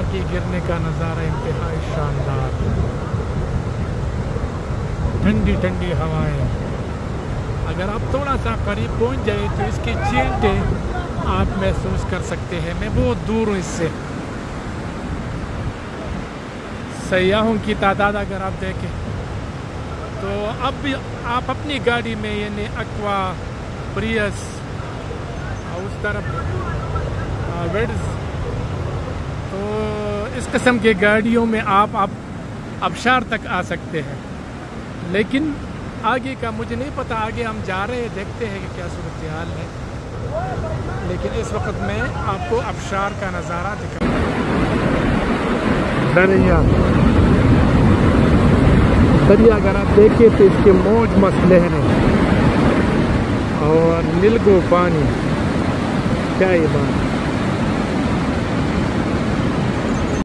आगे गिरने का नज़ारा इंतहाई शानदार, ठंडी ठंडी हवाएं। अगर आप थोड़ा सा करीब पहुंच जाए तो इसके चींटे आप महसूस कर सकते हैं। मैं बहुत दूर हूँ इससे। सयाहों की तादाद अगर आप देखें तो अब भी आप अपनी गाड़ी में यानी एक्वा, प्रियस और उस तरफ वेड्स, तो इस किस्म के गाड़ियों में आप आबशार तक आ सकते हैं। लेकिन आगे का मुझे नहीं पता, आगे हम जा रहे हैं, देखते हैं कि क्या सूरत हाल है। लेकिन इस वक्त मैं आपको आबशार का नज़ारा दिखा। दरिया अगर आप देखें तो इसके मौज मस्त लहरें और नीलगो पानी, क्या ये बात।